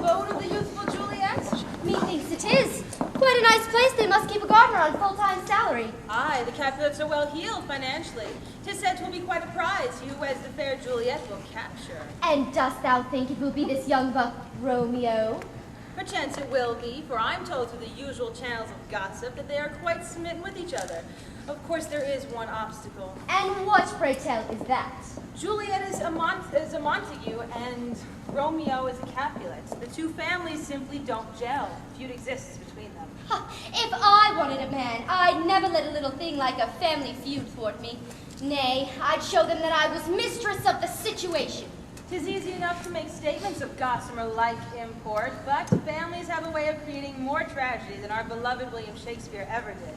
abode of the youthful Juliet? Methinks it is. Quite a nice place. They must keep a gardener on full-time salary. Aye, the Capulets are well heeled financially. 'Tis said 'twill be quite a prize you as the fair Juliet will capture. And dost thou think it will be this young buck Romeo? Perchance it will be, for I'm told through the usual channels of gossip that they are quite smitten with each other. Of course, there is one obstacle. And what, pray tell, is that? Juliet is a Montague, and Romeo is a Capulet. The two families simply don't gel. Feud exists between them. If I wanted a man, I'd never let a little thing like a family feud thwart me. Nay, I'd show them that I was mistress of the situation. 'Tis easy enough to make statements of gossamer-like import, but families have a way of creating more tragedy than our beloved William Shakespeare ever did.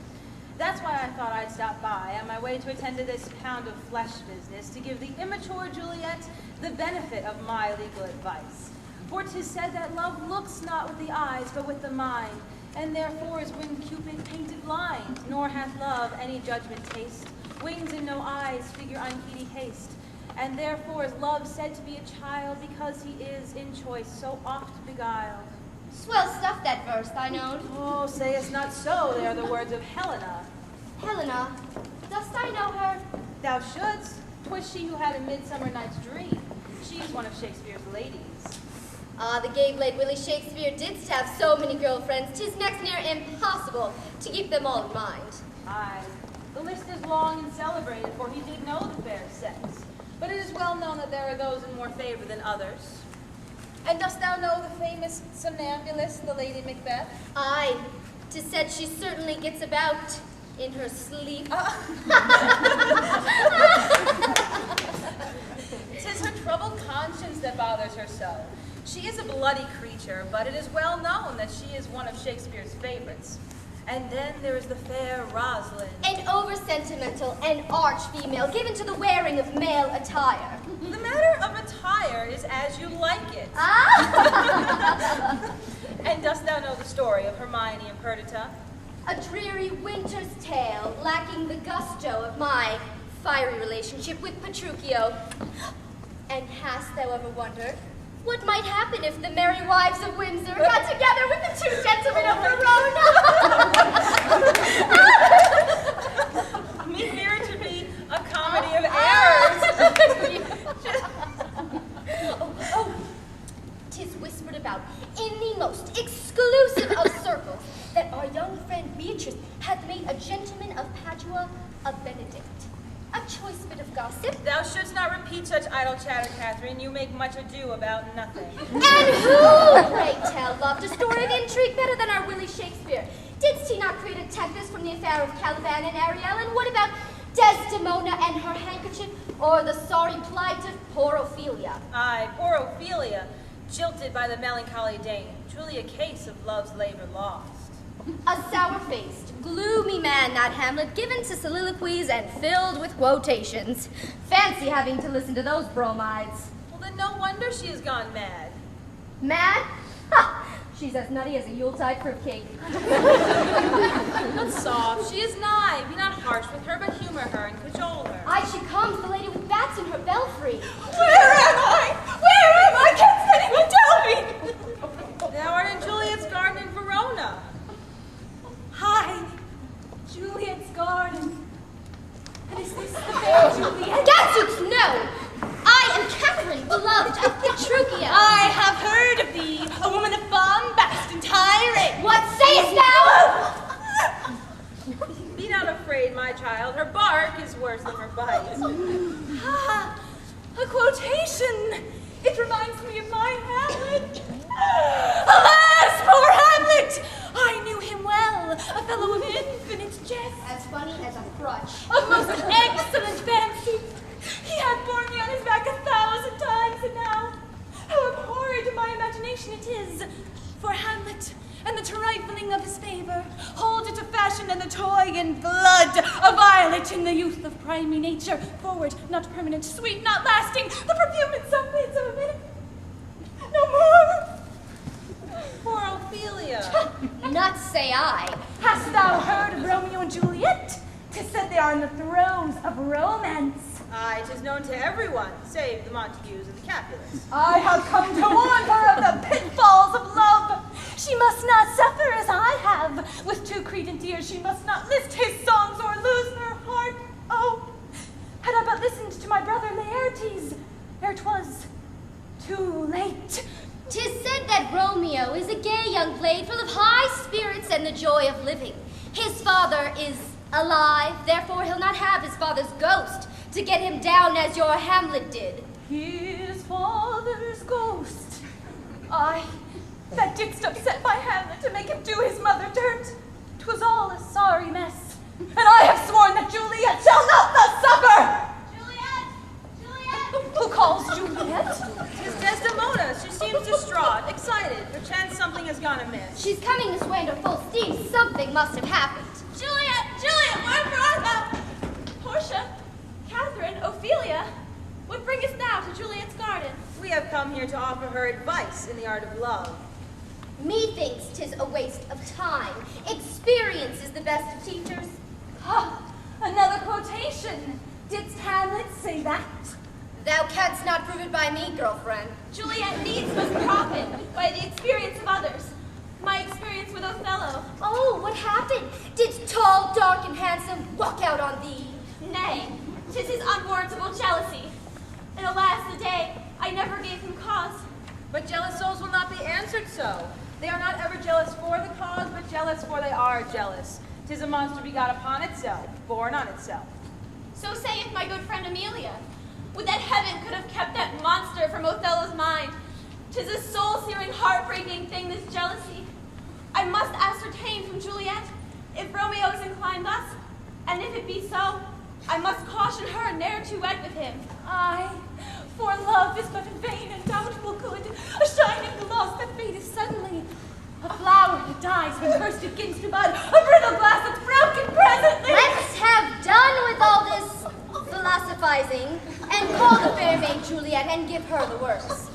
That's why I thought I'd stop by on my way to attend to this pound of flesh business to give the immature Juliet the benefit of my legal advice. For 'tis said that love looks not with the eyes, but with the mind, and therefore is when Cupid painted blind, nor hath love any judgment taste, wings and no eyes, figure unheedy haste. And therefore is love said to be a child, because he is, in choice, so oft beguiled. Swell stuff, that verse, thine own. Oh, sayest not so, they are the words of Helena. Helena, dost I know her? Thou shouldst. 'Twas she who had a Midsummer Night's Dream. She's one of Shakespeare's ladies. Ah, the gay-blade Willie Shakespeare didst have so many girlfriends, 'tis next near impossible to keep them all in mind. Aye, the list is long and celebrated, for he did know the fair sex. But it is well known that there are those in more favor than others. And dost thou know the famous somnambulist, the Lady Macbeth? Aye, 'tis said she certainly gets about in her sleep. 'Tis her troubled conscience that bothers her so. She is a bloody creature, but it is well known that she is one of Shakespeare's favorites. And then there is the fair Rosalind. An over-sentimental and arch-female given to the wearing of male attire. The matter of attire is as you like it. Ah! And dost thou know the story of Hermione and Perdita? A dreary winter's tale, lacking the gusto of my fiery relationship with Petruchio. And hast thou ever wondered what might happen if the merry wives of Windsor got together with the two gentlemen of Verona? Me fear to be a comedy of errors. Oh, 'tis whispered about in the most exclusive of circles that our young friend Beatrice hath made a gentleman of Padua a Benedict. A choice bit of gossip. Thou shouldst not repeat such idle chatter, Catherine. You make much ado about nothing. And who, pray tell, loved a story of intrigue better than our Willie Shakespeare? Didst he not create a tempest from the affair of Caliban and Ariel? And what about Desdemona and her handkerchief, or the sorry plight of poor Ophelia? Aye, poor Ophelia, jilted by the melancholy Dane, truly a case of love's labor lost. A sour-faced, gloomy man, that Hamlet, given to soliloquies and filled with quotations. Fancy having to listen to those bromides. Well, then no wonder she has gone mad. Mad? Ha! She's as nutty as a Yuletide fruitcake. But soft, she is nigh. Be not harsh with her, but humor her and cajole her. Aye, she comes, the lady with bats in her belfry. Where am I? Where am I? Can't anyone tell me? Thou art in Juliet's garden in Verona. Hi, Juliet's garden. And is this the fair Juliet? Gadzooks, no! I am Catherine, beloved of Petruchio. I have heard of thee, a woman of bombast and tirade. What sayest thou? Be not afraid, my child. Her bark is worse than her bite. Ah, a quotation. It reminds me of my Hamlet. Alas, poor Hamlet! I knew him well, a fellow of infinite jest. As funny as a crutch. Of most excellent fancy. He hath borne me on his back 1,000 times, and now, how abhorred to my imagination it is, for Hamlet and the trifling of his favor hold it a fashion and the toy and blood, a violet in the youth of primary nature, forward, not permanent, sweet, not lasting, the perfume in some bits of a minute. No more. Poor Ophelia. Nuts, say I. Hast thou heard of Romeo and Juliet? 'Tis said they are on the thrones of romance. Aye, 'tis known to everyone, save the Montagues and the Capulets. I have come to warn her of the pitfalls of love. She must not suffer as I have. With two credent ears, she must not list his songs or lose her heart. Oh, had I but listened to my brother Laertes, ere 'twas too late. 'Tis said that Romeo is a gay young blade full of high spirits and the joy of living. His father is alive, therefore he'll not have his father's ghost to get him down as your Hamlet did. His father's ghost. Aye, that didst upset my Hamlet to make him do his mother dirt. 'Twas all a sorry mess, and I have sworn that Juliet shall not thus suffer. Juliet! Who calls Juliet? 'Tis Desdemona. She seems distraught, excited. Perchance something has gone amiss. She's coming this way under full steam. Something must have happened. Juliet, wherefore art thou? Portia, Catherine, Ophelia, what bringest thou to Juliet's garden? We have come here to offer her advice in the art of love. Methinks 'tis a waste of time. Experience is the best of teachers. Ah, another quotation. Didst Hamlet say that? Thou canst not prove it by me, girlfriend. Juliet needs must profit by the experience of others. My experience with Othello. Oh, what happened? Did tall, dark, and handsome walk out on thee? Nay, 'tis his unwarrantable jealousy. And alas the day, I never gave him cause. But jealous souls will not be answered so. They are not ever jealous for the cause, but jealous for they are jealous. 'Tis a monster begot upon itself, born on itself. So saith my good friend Amelia. Would that heaven could have kept that monster from Othello's mind. 'Tis a soul-searing, heartbreaking thing, this jealousy. I must ascertain from Juliet if Romeo is inclined thus, and if it be so, I must caution her ne'er to wed with him. Aye, for love is but a vain and doubtful good, a shining gloss that fadeth suddenly, a flower that dies when first it begins to bud, a brittle glass that's broken presently. Let's have done with all this philosophizing and call the fair maid Juliet and give her the works.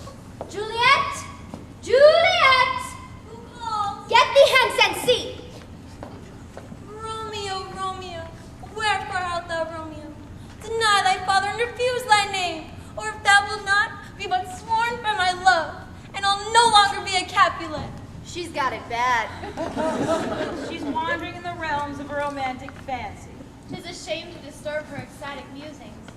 Juliet! Juliet! Who calls? Get thee hence and see! Romeo, Romeo, wherefore art thou Romeo? Deny thy father and refuse thy name, or if thou wilt not, be but sworn for my love, and I'll no longer be a Capulet. She's got it bad. She's wandering in the realms of a romantic fancy. 'Tis a shame to disturb her ecstatic musings.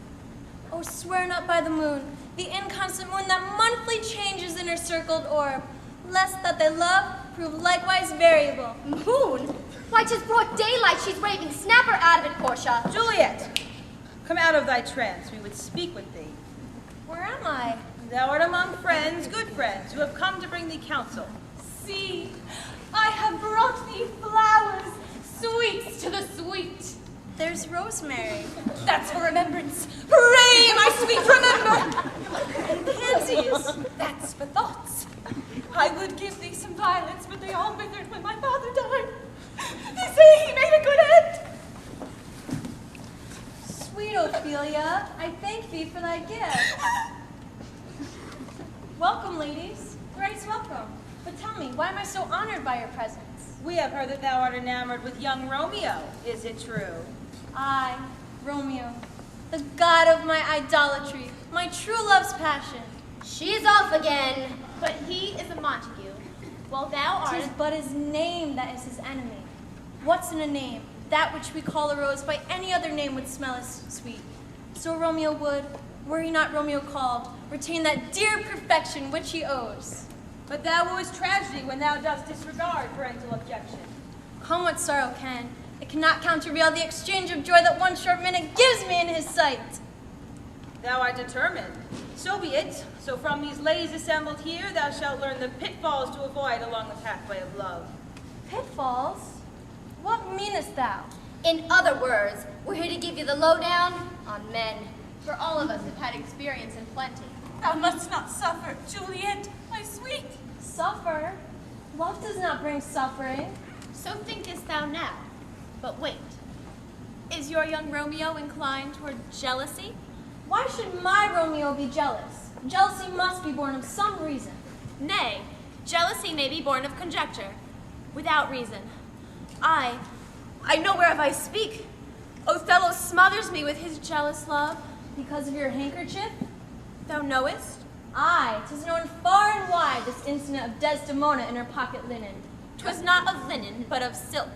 Oh, swear not by the moon, the inconstant moon that monthly changes in her circled orb, lest that thy love prove likewise variable. Moon? Why, 'tis broad daylight. She's raving. Snap her out of it, Portia. Juliet, come out of thy trance. We would speak with thee. Where am I? Thou art among friends, good friends, who have come to bring thee counsel. See, I have brought thee flowers, sweets to the sweet. There's rosemary. That's for remembrance. Hooray, my sweet remember! And pansies. That's for thoughts. I would give thee some violets, but they all withered when my father died. They say he made a good end. Sweet Ophelia, I thank thee for thy gift. Welcome, ladies. Thrice welcome. But tell me, why am I so honored by your presence? We have heard that thou art enamored with young Romeo. Is it true? I, Romeo, the god of my idolatry, my true love's passion. She's off again. But he is a Montague, while thou art... 'Tis but his name that is his enemy. What's in a name? That which we call a rose by any other name would smell as sweet. So Romeo would, were he not Romeo called, retain that dear perfection which he owes. But thou wooest tragedy when thou dost disregard parental objection. Come what sorrow can, it cannot countervail the exchange of joy that one short minute gives me in his sight. Thou art determined. So be it. So from these ladies assembled here, thou shalt learn the pitfalls to avoid along the pathway of love. Pitfalls? What meanest thou? In other words, we're here to give you the lowdown on men. For all of us have had experience in plenty. Thou must not suffer, Juliet, my sweet. Suffer? Love does not bring suffering. So thinkest thou now. But wait. Is your young Romeo inclined toward jealousy? Why should my Romeo be jealous? Jealousy must be born of some reason. Nay, jealousy may be born of conjecture, without reason. I know whereof I speak. Othello smothers me with his jealous love. Because of your handkerchief? Thou knowest? Aye, 'tis known far and wide, this incident of Desdemona in her pocket linen. 'Twas not of linen, but of silk.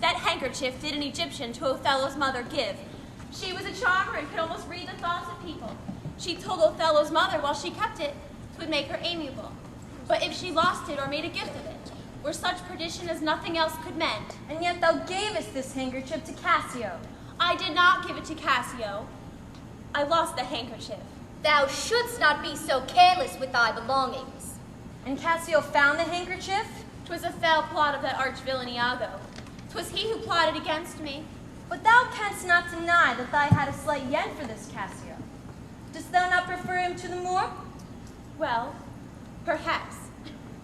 That handkerchief did an Egyptian to Othello's mother give. She was a charmer and could almost read the thoughts of people. She told Othello's mother while she kept it, 'twould make her amiable. But if she lost it or made a gift of it, were such perdition as nothing else could mend. And yet thou gavest this handkerchief to Cassio. I did not give it to Cassio. I lost the handkerchief. Thou shouldst not be so careless with thy belongings. And Cassio found the handkerchief? 'Twas a foul plot of that arch villain Iago. 'Twas he who plotted against me. But thou canst not deny that thou had a slight yen for this Cassio. Dost thou not prefer him to the Moor? Well, perhaps.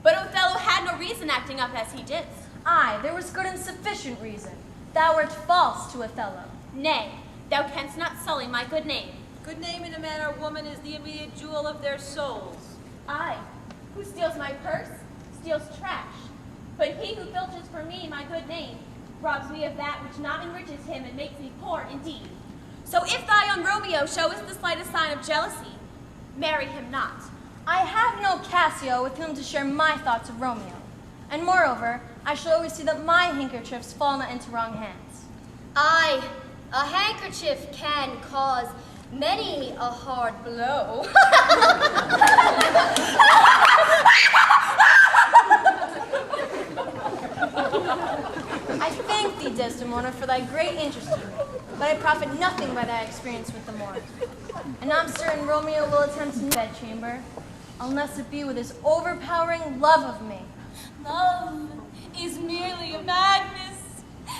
But Othello had no reason acting up as he did. Aye, there was good and sufficient reason. Thou wert false to Othello. Nay, thou canst not sully my good name. Good name in a man or woman is the immediate jewel of their souls. I, who steals my purse, steals trash. But he who filches for me my good name robs me of that which not enriches him and makes me poor indeed. So if thy young Romeo showeth the slightest sign of jealousy, marry him not. I have no Cassio with whom to share my thoughts of Romeo. And moreover, I shall always see that my handkerchiefs fall not into wrong hands. Aye, a handkerchief can cause many a hard blow. I thank thee, Desdemona, for thy great interest in me, but I profit nothing by thy experience with the Moor. And I'm certain Romeo will attempt no bedchamber, unless it be with his overpowering love of me. Love is merely a madness,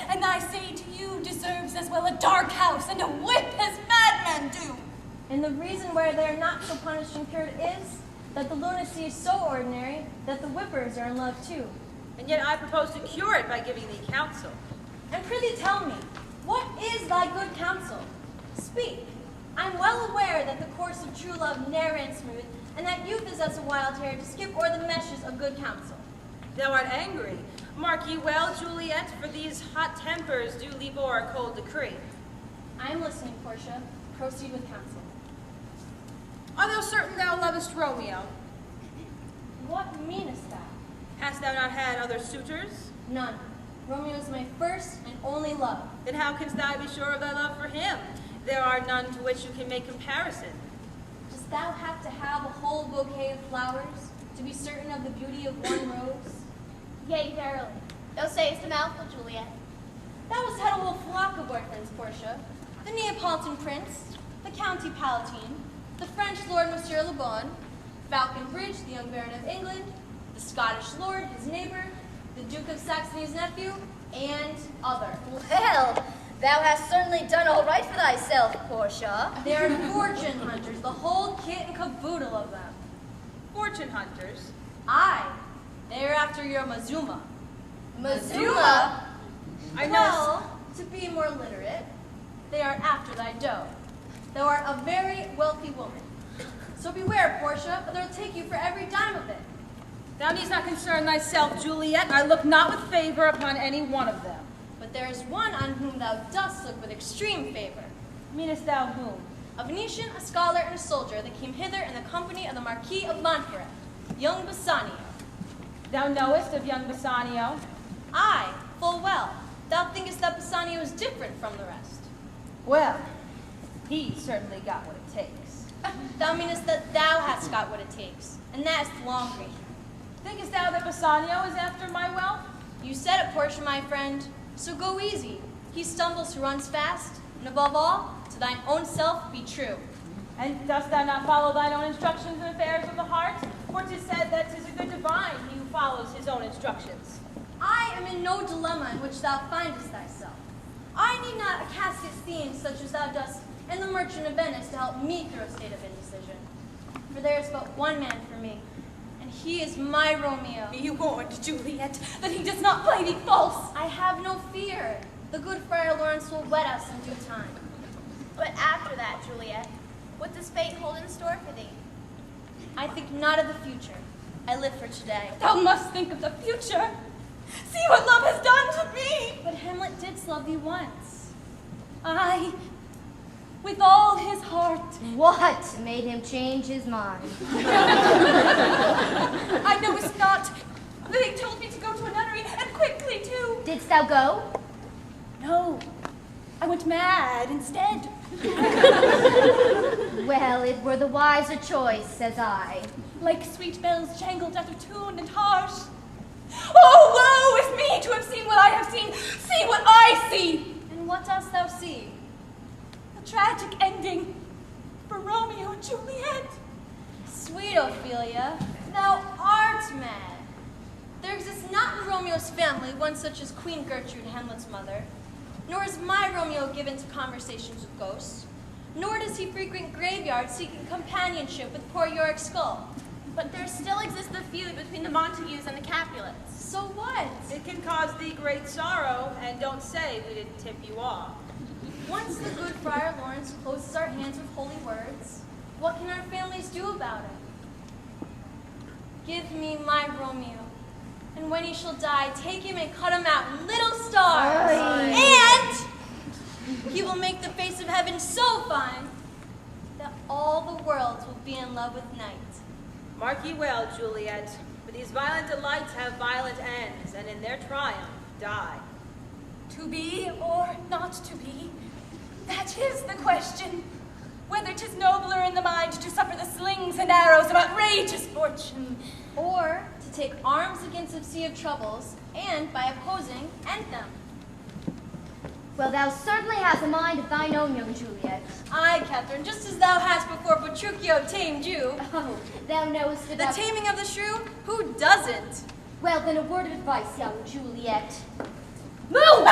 and I say to you deserves as well a dark house and a whip as madmen do. And the reason why they are not so punished and cured is that the lunacy is so ordinary that the whippers are in love too. And yet I propose to cure it by giving thee counsel. And prithee tell me, what is thy good counsel? Speak. I'm well aware that the course of true love ne'er ran smooth, and that youth is as a wild hare to skip o'er the meshes of good counsel. Thou art angry. Mark ye well, Juliet, for these hot tempers do leap o'er a cold decree. I am listening, Portia. Proceed with counsel. Art thou certain thou lovest Romeo? What meanest thou? Hast thou not had other suitors? None. Romeo is my first and only love. Then how canst thou be sure of thy love for him? There are none to which you can make comparison. Dost thou have to have a whole bouquet of flowers to be certain of the beauty of one rose? Yea, verily. Thou sayest a mouthful, Juliet. Thou hast had a whole flock of boyfriends, Portia. The Neapolitan prince, the County Palatine, the French Lord Monsieur Le Bon, Falconbridge, the young Baron of England, the Scottish Lord, his neighbor, the Duke of Saxony's nephew, and other. Well, thou hast certainly done all right for thyself, Portia. They are fortune hunters, the whole kit and caboodle of them. Fortune hunters. Aye, they are after your Mazuma. Mazuma? I know. Well, to be more literate, they are after thy dough. Thou art a very wealthy woman. So beware, Portia, or they'll take you for every dime of it. Thou needst not concern thyself, Juliet. I look not with favor upon any one of them. But there is one on whom thou dost look with extreme favor. Meanest thou whom? A Venetian, a scholar, and a soldier that came hither in the company of the Marquis of Montferrat, young Bassanio. Thou knowest of young Bassanio? Aye, full well. Thou thinkest that Bassanio is different from the rest. Well, he certainly got what it takes. Thou meanest that thou hast got what it takes, and that is the long green. Thinkest thou that Bassanio is after my wealth? You said it, Portia, my friend, so go easy. He stumbles who runs fast, and above all, to thine own self be true. And dost thou not follow thine own instructions in affairs of the heart? For 'tis said that 'tis a good divine he who follows his own instructions. I am in no dilemma in which thou findest thyself. I need not a casket theme such as thou dost in the Merchant of Venice to help me through a state of indecision. For there is but one man for me, and he is my Romeo. Be warned, Juliet, that he does not play thee false. I have no fear. The good Friar Lawrence will wed us in due time. But after that, Juliet, what does fate hold in store for thee? I think not of the future. I live for today. Thou must think of the future. See what love has done to me. But Hamlet did love thee once. Aye, with all his heart. What made him change his mind? I know it's not. They told me to go to a nunnery, and quickly, too. Didst thou go? No, I went mad instead. Well, it were the wiser choice, says I. Like sweet bells jangled out of tune and harsh. Oh, woe is me to have seen what I have seen, see what I see. And what dost thou see? A tragic ending for Romeo and Juliet. Sweet Ophelia, thou art mad. There exists not in Romeo's family one such as Queen Gertrude, Hamlet's mother, nor is my Romeo given to conversations with ghosts, nor does he frequent graveyards seeking companionship with poor Yorick's skull. But there still exists the feud between the Montagues and the Capulets. So what? It can cause thee great sorrow, and don't say we didn't tip you off. Once the good Friar Lawrence closes our hands with holy words, what can our families do about it? Give me my Romeo, and when he shall die, take him and cut him out in little stars. And he will make the face of heaven so fine that all the worlds will be in love with night. Mark ye well, Juliet, for these violent delights have violent ends, and in their triumph die. To be or not to be, that is the question. Whether 'tis nobler in the mind to suffer the slings and arrows of outrageous fortune, Or to take arms against a sea of troubles, and by opposing, end them. Well, thou certainly hast a mind of thine own, young Juliet. Aye, Catherine, just as thou hast before Petruchio tamed you. Oh, thou knowest The about... taming of the shrew? Who doesn't? Well, then a word of advice, young Juliet. Move!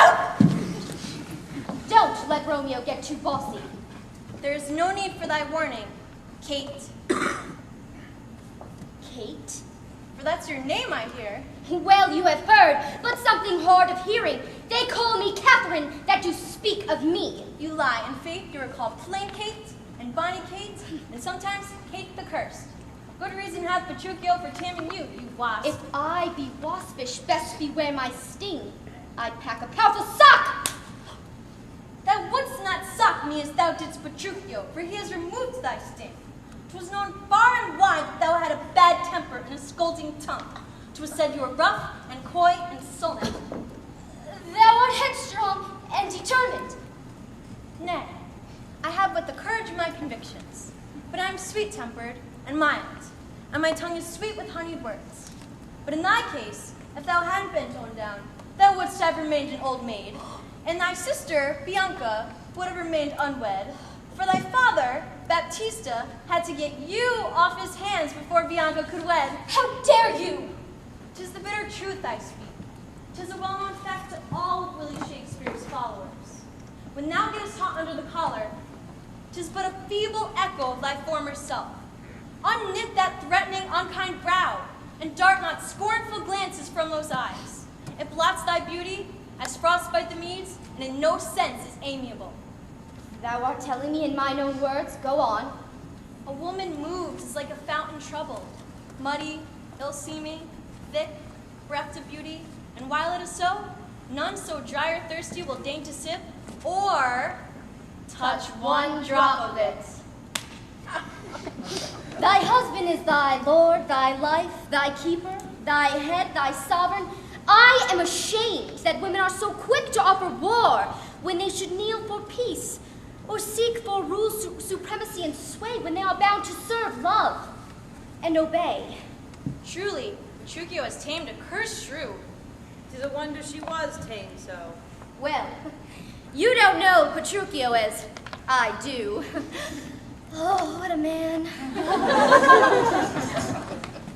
Don't let Romeo get too bossy. There is no need for thy warning, Kate. Kate? For that's your name, I hear. Well, you have heard, but something hard of hearing. They call me Catherine, that do speak of me. You lie. In faith, you are called Plain Kate, and Bonnie Kate, and sometimes Kate the Cursed. Good reason hath Petruchio for taming you, you wasp. If I be waspish, best beware my sting. I'd pack a powerful sock! Thou wouldst not sock me as thou didst Petruchio, for he has removed thy sting. 'Twas known far and wide that thou had a bad temper and a scolding tongue. 'Twas said you were rough and coy and sullen. Thou art headstrong and determined. Nay, I have but the courage of my convictions, but I am sweet-tempered and mild, and my tongue is sweet with honeyed words. But in thy case, if thou hadn't been toned down, thou wouldst have remained an old maid, and thy sister, Bianca, would have remained unwed, for thy father, Baptista, had to get you off his hands before Bianca could wed. how dare you? 'Tis the bitter truth I speak. 'Tis a well-known fact to all of Willie Shakespeare's followers. When thou gettest hot under the collar, 'tis but a feeble echo of thy former self. Unknit that threatening, unkind brow, and dart not scornful glances from those eyes. It blots thy beauty, as frostbite the meads, and in no sense is amiable. Thou art telling me in mine own words. Go on. A woman moved is like a fountain troubled, muddy, ill-seeming, thick, bereft of beauty, and while it is so, none so dry or thirsty will deign to sip, or touch one drop of it. Thy husband is thy lord, thy life, thy keeper, thy head, thy sovereign. I am ashamed that women are so quick to offer war when they should kneel for peace, or seek for rule, supremacy, and sway when they are bound to serve, love, and obey. Truly, Petruchio has tamed a cursed shrew. 'Tis a wonder she was tamed so. Well, you don't know Petruchio as I do. Oh, what a man.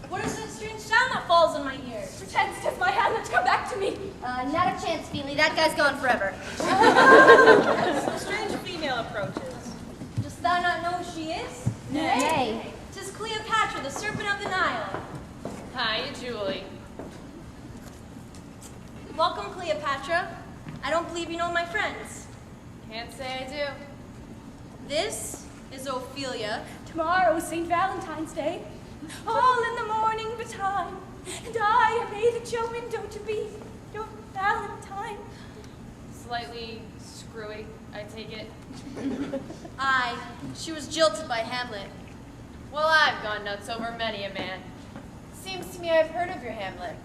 What is this strange sound that falls on my ear? Pretends 'tis my Hamlet, come back to me. Not a chance, Feely. That guy's gone forever. A strange female approaches. Dost thou not know who she is? Nay. 'Tis Cleopatra, the serpent of the Nile. Hi, Julie. Welcome, Cleopatra. I don't believe you know my friends. Can't say I do. This is Ophelia. Tomorrow is St. Valentine's Day. All in the morning betime, and I am made at your window to be your Valentine. Slightly screwy, I take it. Aye, she was jilted by Hamlet. Well, I've gone nuts over many a man. Seems to me I've heard of your Hamlet.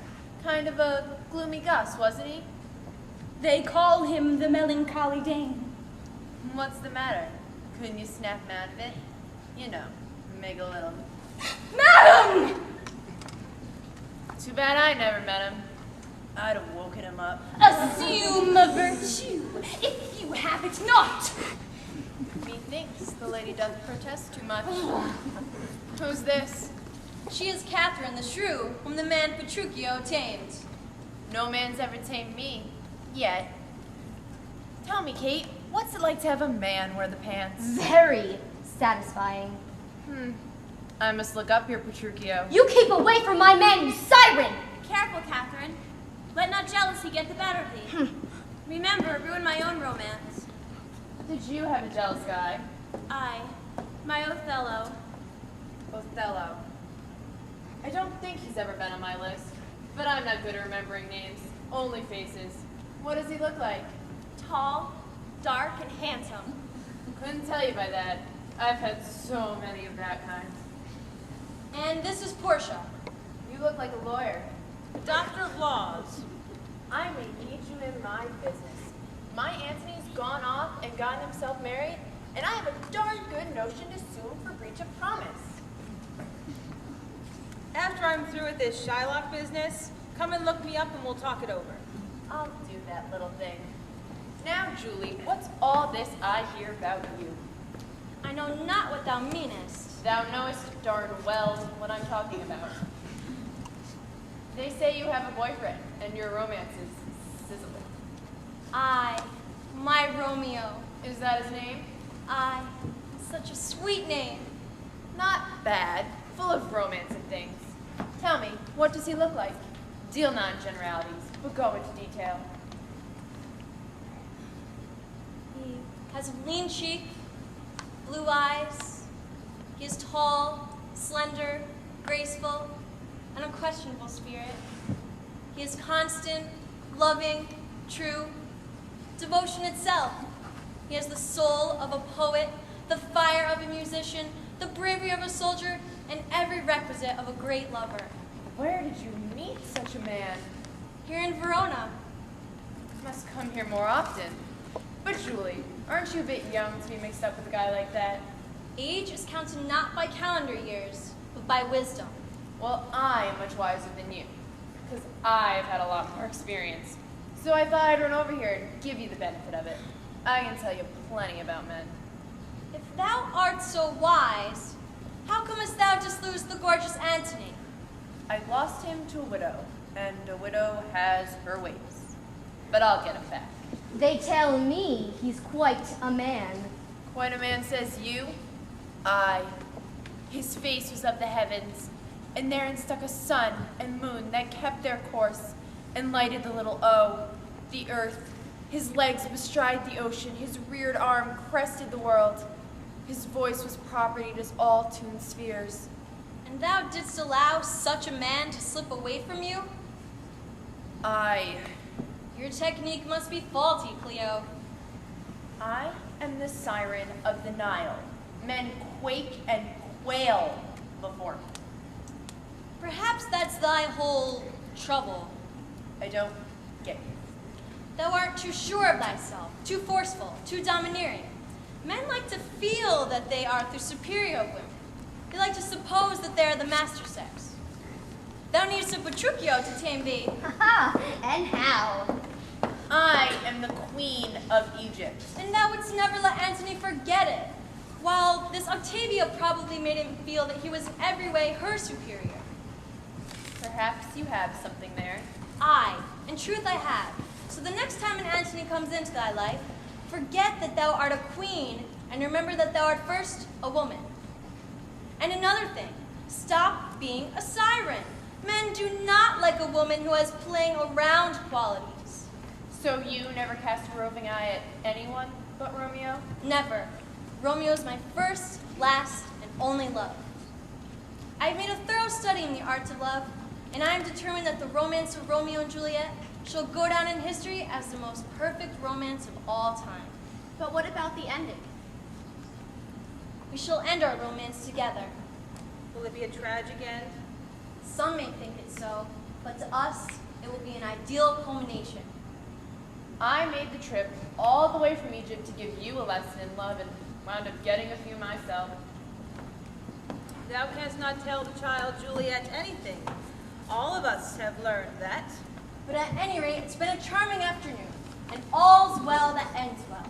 Kind of a gloomy Gus, wasn't he? They call him the melancholy Dane. What's the matter? Couldn't you snap him out of it? You know, make a little... Madam! Too bad I never met him. I'd have woken him up. Assume a virtue, if you have it not. Methinks the lady doth protest too much. Who's this? She is Catherine the Shrew, whom the man Petruchio tamed. No man's ever tamed me. Yet. Tell me, Kate, what's it like to have a man wear the pants? Very satisfying. I must look up your Petruchio. You keep away from my man, you siren! Careful, Catherine. Let not jealousy get the better of thee. Remember, ruin my own romance. Did you have a jealous guy? I, my Othello. Othello. I don't think he's ever been on my list, but I'm not good at remembering names, only faces. What does he look like? Tall, dark, and handsome. Couldn't tell you by that. I've had so many of that kind. And this is Portia. You look like a lawyer. Doctor of Laws. I may need you in my business. My Antony's gone off and gotten himself married, and I have a darn good notion to sue him for breach of promise. After I'm through with this Shylock business, come and look me up and we'll talk it over. I'll do that little thing. Now, Julie, what's all this I hear about you? I know not what thou meanest. Thou knowest darn well what I'm talking about. They say you have a boyfriend, and your romance is sizzling. I, my Romeo. Is that his name? I, such a sweet name. Not bad, full of romance and things. Tell me, what does he look like? Deal not in generalities, but go into detail. He has a lean cheek, blue eyes. He is tall, slender, graceful, an unquestionable spirit. He is constant, loving, true, devotion itself. He has the soul of a poet, the fire of a musician, the bravery of a soldier, and every requisite of a great lover. Where did you meet such a man? Here in Verona. Must come here more often. But Julie, aren't you a bit young to be mixed up with a guy like that? Age is counted not by calendar years, but by wisdom. Well, I am much wiser than you, because I've had a lot more experience. So I thought I'd run over here and give you the benefit of it. I can tell you plenty about men. If thou art so wise, how comest thou just lose the gorgeous Antony? I lost him to a widow, and a widow has her ways. But I'll get him back. They tell me he's quite a man. Quite a man, says you? Aye. His face was of the heavens, and therein stuck a sun and moon that kept their course, and lighted the little O, the earth. His legs bestride the ocean, his reared arm crested the world. His voice was propertied as all tuned spheres. And thou didst allow such a man to slip away from you? I Your technique must be faulty, Cleo. I am the siren of the Nile. Men quake and quail before me. Perhaps that's thy whole trouble. I don't get you. Thou art too sure of thyself, too forceful, too domineering. Men like to feel that they are the superior women. They like to suppose that they are the master sex. Thou needest a Petruchio to tame thee. Haha, and how? I am the queen of Egypt. And thou wouldst never let Antony forget it. While this Octavia probably made him feel that he was in every way her superior. Perhaps you have something there. Aye, in truth I have. So the next time an Antony comes into thy life, forget that thou art a queen, and remember that thou art first a woman. And another thing, stop being a siren. Men do not like a woman who has playing around qualities. So you never cast a roving eye at anyone but Romeo? Never. Romeo is my first, last, and only love. I have made a thorough study in the arts of love, and I am determined that the romance of Romeo and Juliet shall go down in history as the most perfect romance of all time. But what about the ending? We shall end our romance together. Will it be a tragic end? Some may think it so, but to us, it will be an ideal culmination. I made the trip all the way from Egypt to give you a lesson in love and wound up getting a few myself. Thou canst not tell the child Juliet anything. All of us have learned that. But at any rate, it's been a charming afternoon, and all's well that ends well.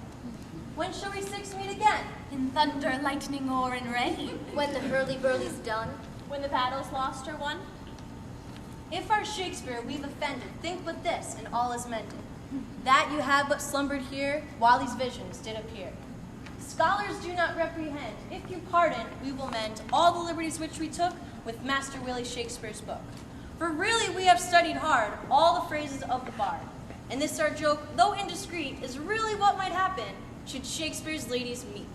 When shall we six meet again? In thunder, lightning, or in rain. When the hurly-burly's done? When the battle's lost or won? If our Shakespeare we've offended, think but this, and all is mended. That you have but slumbered here, while these visions did appear. Scholars do not reprehend. If you pardon, we will mend all the liberties which we took with Master Willie Shakespeare's book. For really we have studied hard all the phrases of the bard. And this our joke, though indiscreet, is really what might happen should Shakespeare's ladies meet.